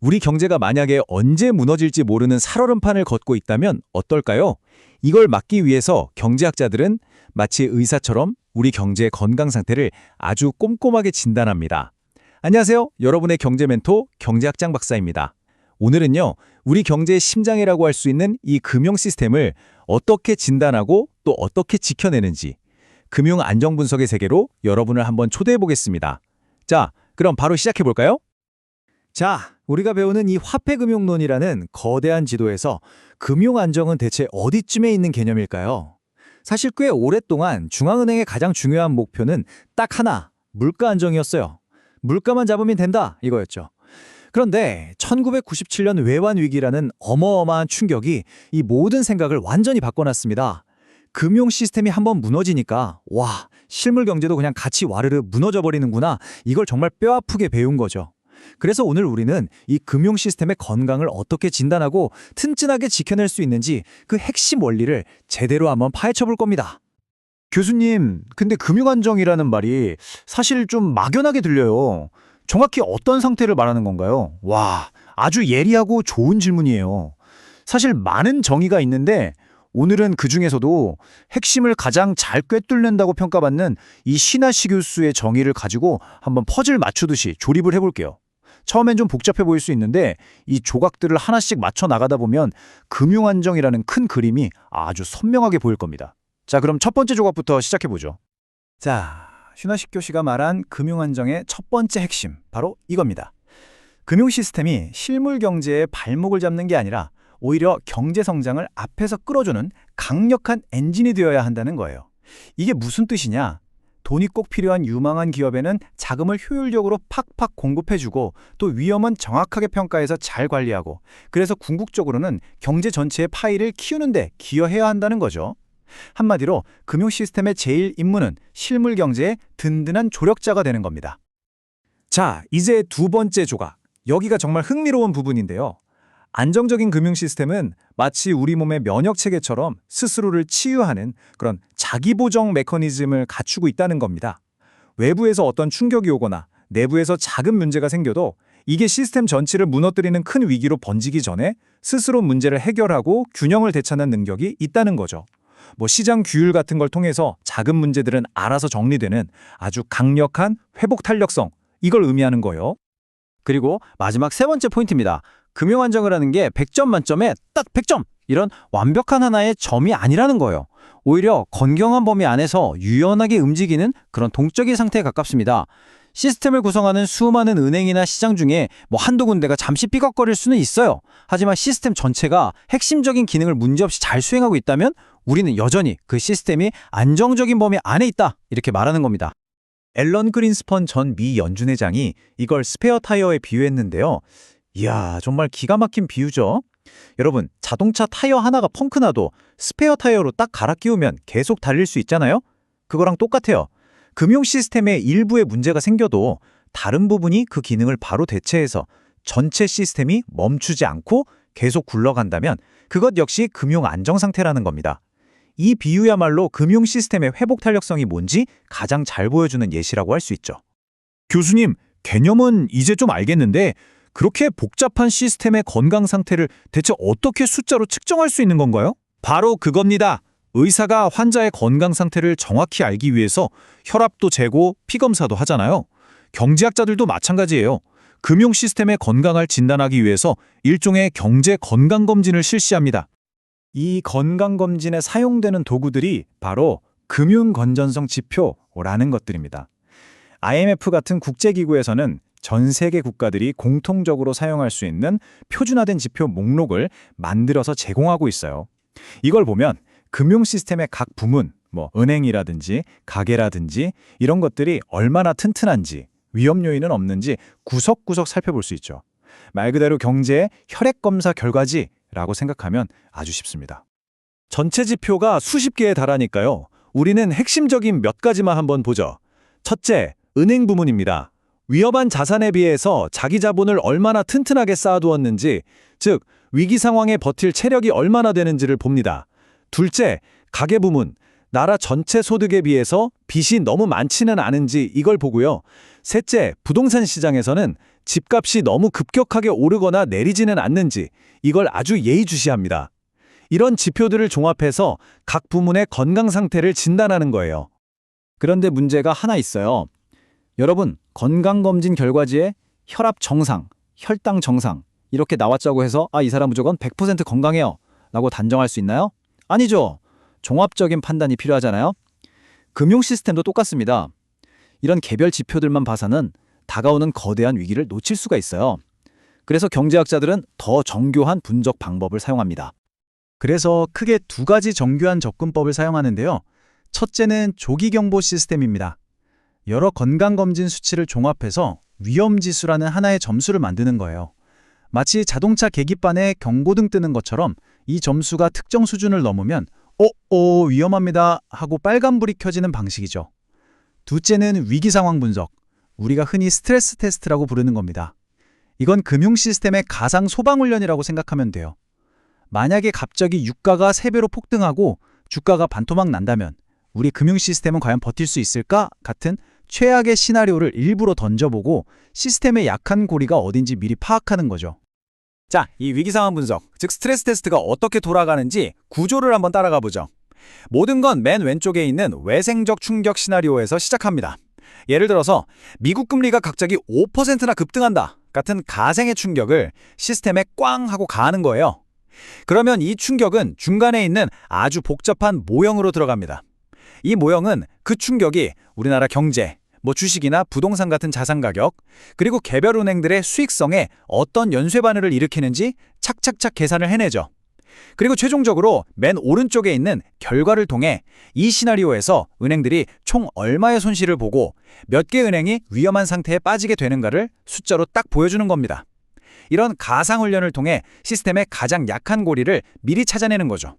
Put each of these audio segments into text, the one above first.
우리 경제가 만약에 언제 무너질지 모르는 살얼음판을 걷고 있다면 어떨까요? 이걸 막기 위해서 경제학자들은 마치 의사처럼 우리 경제의 건강 상태를 아주 꼼꼼하게 진단합니다. 안녕하세요. 여러분의 경제 멘토 경제학장 박사입니다. 오늘은요, 우리 경제의 심장이라고 할 수 있는 이 금융 시스템을 어떻게 진단하고 또 어떻게 지켜내는지 금융 안정 분석의 세계로 여러분을 한번 초대해 보겠습니다. 자, 그럼 바로 시작해 볼까요? 자, 우리가 배우는 이 화폐금융론이라는 거대한 지도에서 금융 안정은 대체 어디쯤에 있는 개념일까요? 사실 꽤 오랫동안 중앙은행의 가장 중요한 목표는 딱 하나, 물가 안정이었어요. 물가만 잡으면 된다, 이거였죠. 그런데 1997년 외환 위기라는 어마어마한 충격이 이 모든 생각을 완전히 바꿔놨습니다. 금융 시스템이 한번 무너지니까 와, 실물 경제도 그냥 같이 와르르 무너져 버리는구나. 이걸 정말 뼈아프게 배운 거죠. 그래서 오늘 우리는 이 금융 시스템의 건강을 어떻게 진단하고 튼튼하게 지켜낼 수 있는지 그 핵심 원리를 제대로 한번 파헤쳐 볼 겁니다. 교수님, 근데 금융안정이라는 말이 사실 좀 막연하게 들려요. 정확히 어떤 상태를 말하는 건가요? 와, 아주 예리하고 좋은 질문이에요. 사실 많은 정의가 있는데 오늘은 그중에서도 핵심을 가장 잘 꿰뚫는다고 평가받는 이 신하시 교수의 정의를 가지고 한번 퍼즐 맞추듯이 조립을 해볼게요. 처음엔 좀 복잡해 보일 수 있는데 이 조각들을 하나씩 맞춰 나가다 보면 금융안정이라는 큰 그림이 아주 선명하게 보일 겁니다. 자, 그럼 첫 번째 조각부터 시작해보죠. 자, 신하식 교수가 말한 금융안정의 첫 번째 핵심, 바로 이겁니다. 금융 시스템이 실물 경제의 발목을 잡는 게 아니라 오히려 경제 성장을 앞에서 끌어주는 강력한 엔진이 되어야 한다는 거예요. 이게 무슨 뜻이냐? 돈이 꼭 필요한 유망한 기업에는 자금을 효율적으로 팍팍 공급해주고 또 위험은 정확하게 평가해서 잘 관리하고 그래서 궁극적으로는 경제 전체의 파이를 키우는 데 기여해야 한다는 거죠. 한마디로 금융 시스템의 제일 임무는 실물 경제의 든든한 조력자가 되는 겁니다. 자, 이제 두 번째 조각. 여기가 정말 흥미로운 부분인데요. 안정적인 금융 시스템은 마치 우리 몸의 면역 체계처럼 스스로를 치유하는 그런 자기보정 메커니즘을 갖추고 있다는 겁니다. 외부에서 어떤 충격이 오거나 내부에서 작은 문제가 생겨도 이게 시스템 전체를 무너뜨리는 큰 위기로 번지기 전에 스스로 문제를 해결하고 균형을 되찾는 능력이 있다는 거죠. 시장 규율 같은 걸 통해서 작은 문제들은 알아서 정리되는 아주 강력한 회복 탄력성, 이걸 의미하는 거예요. 그리고 마지막 세 번째 포인트입니다. 금융 안정을 하는 게 100점 만점에 딱 100점! 이런 완벽한 하나의 점이 아니라는 거예요. 오히려 건강한 범위 안에서 유연하게 움직이는 그런 동적인 상태에 가깝습니다. 시스템을 구성하는 수많은 은행이나 시장 중에 한두 군데가 잠시 삐걱거릴 수는 있어요. 하지만 시스템 전체가 핵심적인 기능을 문제없이 잘 수행하고 있다면 우리는 여전히 그 시스템이 안정적인 범위 안에 있다, 이렇게 말하는 겁니다. 앨런 그린스펀 전 미 연준회장이 이걸 스페어 타이어에 비유했는데요. 이야, 정말 기가 막힌 비유죠. 여러분, 자동차 타이어 하나가 펑크나도 스페어 타이어로 딱 갈아 끼우면 계속 달릴 수 있잖아요? 그거랑 똑같아요. 금융 시스템의 일부에 문제가 생겨도 다른 부분이 그 기능을 바로 대체해서 전체 시스템이 멈추지 않고 계속 굴러간다면 그것 역시 금융 안정 상태라는 겁니다. 이 비유야말로 금융 시스템의 회복 탄력성이 뭔지 가장 잘 보여주는 예시라고 할 수 있죠. 교수님, 개념은 이제 좀 알겠는데 그렇게 복잡한 시스템의 건강 상태를 대체 어떻게 숫자로 측정할 수 있는 건가요? 바로 그겁니다. 의사가 환자의 건강 상태를 정확히 알기 위해서 혈압도 재고 피 검사도 하잖아요. 경제학자들도 마찬가지예요. 금융 시스템의 건강을 진단하기 위해서 일종의 경제 건강 검진을 실시합니다. 이 건강검진에 사용되는 도구들이 바로 금융건전성 지표라는 것들입니다. IMF 같은 국제기구에서는 전 세계 국가들이 공통적으로 사용할 수 있는 표준화된 지표 목록을 만들어서 제공하고 있어요. 이걸 보면 금융 시스템의 각 부문, 은행이라든지 가게라든지 이런 것들이 얼마나 튼튼한지, 위험 요인은 없는지 구석구석 살펴볼 수 있죠. 말 그대로 경제의 혈액검사 결과지라고 생각하면 아주 쉽습니다. 전체 지표가 수십 개에 달하니까요. 우리는 핵심적인 몇 가지만 한번 보죠. 첫째, 은행 부문입니다. 위험한 자산에 비해서 자기 자본을 얼마나 튼튼하게 쌓아두었는지, 즉 위기 상황에 버틸 체력이 얼마나 되는지를 봅니다. 둘째, 가계 부문. 나라 전체 소득에 비해서 빚이 너무 많지는 않은지 이걸 보고요. 셋째, 부동산 시장에서는 집값이 너무 급격하게 오르거나 내리지는 않는지 이걸 아주 예의주시합니다. 이런 지표들을 종합해서 각 부문의 건강 상태를 진단하는 거예요. 그런데 문제가 하나 있어요. 여러분, 건강검진 결과지에 혈압 정상, 혈당 정상 이렇게 나왔자고 해서 이 사람 무조건 100% 건강해요 라고 단정할 수 있나요? 아니죠. 종합적인 판단이 필요하잖아요. 금융 시스템도 똑같습니다. 이런 개별 지표들만 봐서는 다가오는 거대한 위기를 놓칠 수가 있어요. 그래서 경제학자들은 더 정교한 분석 방법을 사용합니다. 그래서 크게 두 가지 정교한 접근법을 사용하는데요. 첫째는 조기경보 시스템입니다. 여러 건강검진 수치를 종합해서 위험지수라는 하나의 점수를 만드는 거예요. 마치 자동차 계기판에 경고등 뜨는 것처럼 이 점수가 특정 수준을 넘으면 위험합니다 하고 빨간불이 켜지는 방식이죠. 둘째는 위기상황 분석, 우리가 흔히 스트레스 테스트라고 부르는 겁니다. 이건 금융 시스템의 가상 소방훈련이라고 생각하면 돼요. 만약에 갑자기 유가가 3배로 폭등하고 주가가 반토막 난다면 우리 금융 시스템은 과연 버틸 수 있을까? 같은 최악의 시나리오를 일부러 던져보고 시스템의 약한 고리가 어딘지 미리 파악하는 거죠. 자, 이 위기상황 분석, 즉 스트레스 테스트가 어떻게 돌아가는지 구조를 한번 따라가 보죠. 모든 건 맨 왼쪽에 있는 외생적 충격 시나리오에서 시작합니다. 예를 들어서 미국 금리가 갑자기 5%나 급등한다 같은 가생의 충격을 시스템에 꽝 하고 가하는 거예요. 그러면 이 충격은 중간에 있는 아주 복잡한 모형으로 들어갑니다. 이 모형은 그 충격이 우리나라 경제, 주식이나 부동산 같은 자산 가격, 그리고 개별 은행들의 수익성에 어떤 연쇄 반응을 일으키는지 착착착 계산을 해내죠. 그리고 최종적으로 맨 오른쪽에 있는 결과를 통해 이 시나리오에서 은행들이 총 얼마의 손실을 보고 몇 개 은행이 위험한 상태에 빠지게 되는가를 숫자로 딱 보여주는 겁니다. 이런 가상훈련을 통해 시스템의 가장 약한 고리를 미리 찾아내는 거죠.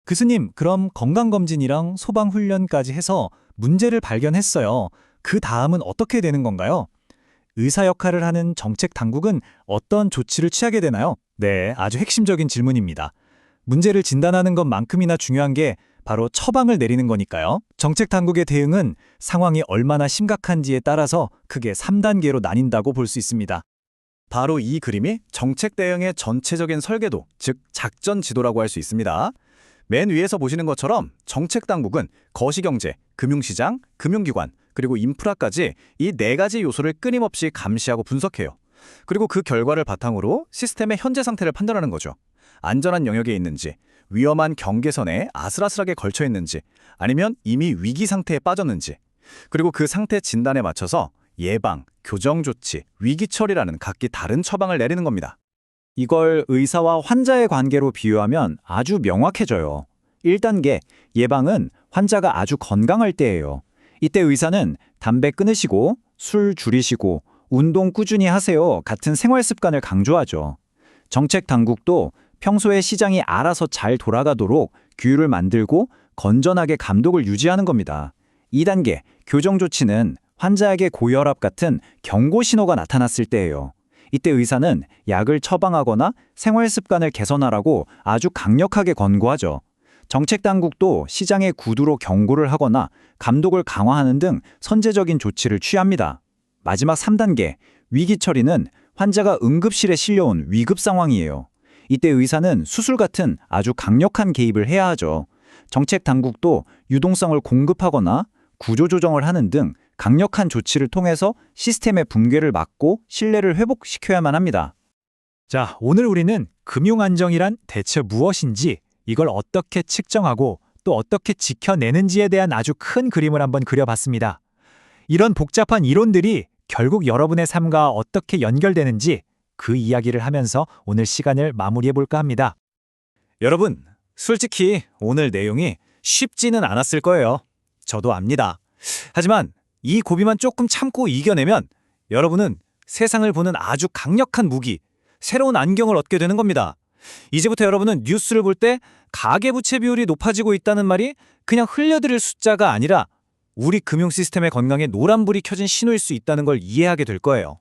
교수님, 그럼 건강검진이랑 소방훈련까지 해서 문제를 발견했어요. 그 다음은 어떻게 되는 건가요? 의사 역할을 하는 정책 당국은 어떤 조치를 취하게 되나요? 네, 아주 핵심적인 질문입니다. 문제를 진단하는 것만큼이나 중요한 게 바로 처방을 내리는 거니까요. 정책 당국의 대응은 상황이 얼마나 심각한지에 따라서 크게 3단계로 나뉜다고 볼 수 있습니다. 바로 이 그림이 정책 대응의 전체적인 설계도, 즉 작전 지도라고 할 수 있습니다. 맨 위에서 보시는 것처럼 정책 당국은 거시경제, 금융시장, 금융기관, 그리고 인프라까지 이 4가지 요소를 끊임없이 감시하고 분석해요. 그리고 그 결과를 바탕으로 시스템의 현재 상태를 판단하는 거죠. 안전한 영역에 있는지, 위험한 경계선에 아슬아슬하게 걸쳐 있는지, 아니면 이미 위기 상태에 빠졌는지, 그리고 그 상태 진단에 맞춰서 예방, 교정 조치, 위기 처리라는 각기 다른 처방을 내리는 겁니다. 이걸 의사와 환자의 관계로 비유하면 아주 명확해져요. 1단계, 예방은 환자가 아주 건강할 때예요. 이때 의사는 담배 끊으시고, 술 줄이시고, 운동 꾸준히 하세요 같은 생활 습관을 강조하죠. 정책 당국도 평소에 시장이 알아서 잘 돌아가도록 규율을 만들고 건전하게 감독을 유지하는 겁니다. 2단계, 교정 조치는 환자에게 고혈압 같은 경고 신호가 나타났을 때예요. 이때 의사는 약을 처방하거나 생활 습관을 개선하라고 아주 강력하게 권고하죠. 정책 당국도 시장의 구두로 경고를 하거나 감독을 강화하는 등 선제적인 조치를 취합니다. 마지막 3단계, 위기 처리는 환자가 응급실에 실려온 위급 상황이에요. 이때 의사는 수술 같은 아주 강력한 개입을 해야 하죠. 정책 당국도 유동성을 공급하거나 구조 조정을 하는 등 강력한 조치를 통해서 시스템의 붕괴를 막고 신뢰를 회복시켜야만 합니다. 자, 오늘 우리는 금융안정이란 대체 무엇인지, 이걸 어떻게 측정하고 또 어떻게 지켜내는지에 대한 아주 큰 그림을 한번 그려봤습니다. 이런 복잡한 이론들이 결국 여러분의 삶과 어떻게 연결되는지 그 이야기를 하면서 오늘 시간을 마무리해볼까 합니다. 여러분, 솔직히 오늘 내용이 쉽지는 않았을 거예요. 저도 압니다. 하지만 이 고비만 조금 참고 이겨내면 여러분은 세상을 보는 아주 강력한 무기, 새로운 안경을 얻게 되는 겁니다. 이제부터 여러분은 뉴스를 볼 때 가계부채 비율이 높아지고 있다는 말이 그냥 흘려들일 숫자가 아니라 우리 금융 시스템의 건강에 노란불이 켜진 신호일 수 있다는 걸 이해하게 될 거예요.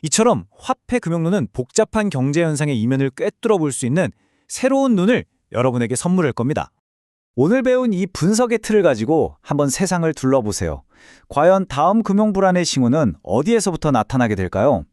이처럼 화폐 금융론은 복잡한 경제 현상의 이면을 꿰뚫어 볼 수 있는 새로운 눈을 여러분에게 선물할 겁니다. 오늘 배운 이 분석의 틀을 가지고 한번 세상을 둘러보세요. 과연 다음 금융불안의 징후는 어디에서부터 나타나게 될까요?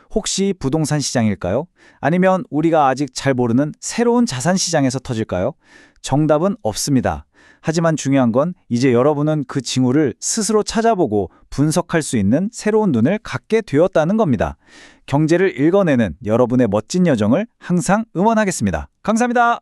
혹시 부동산 시장일까요? 아니면 우리가 아직 잘 모르는 새로운 자산 시장에서 터질까요? 정답은 없습니다. 하지만 중요한 건 이제 여러분은 그 징후를 스스로 찾아보고 분석할 수 있는 새로운 눈을 갖게 되었다는 겁니다. 경제를 읽어내는 여러분의 멋진 여정을 항상 응원하겠습니다. 감사합니다.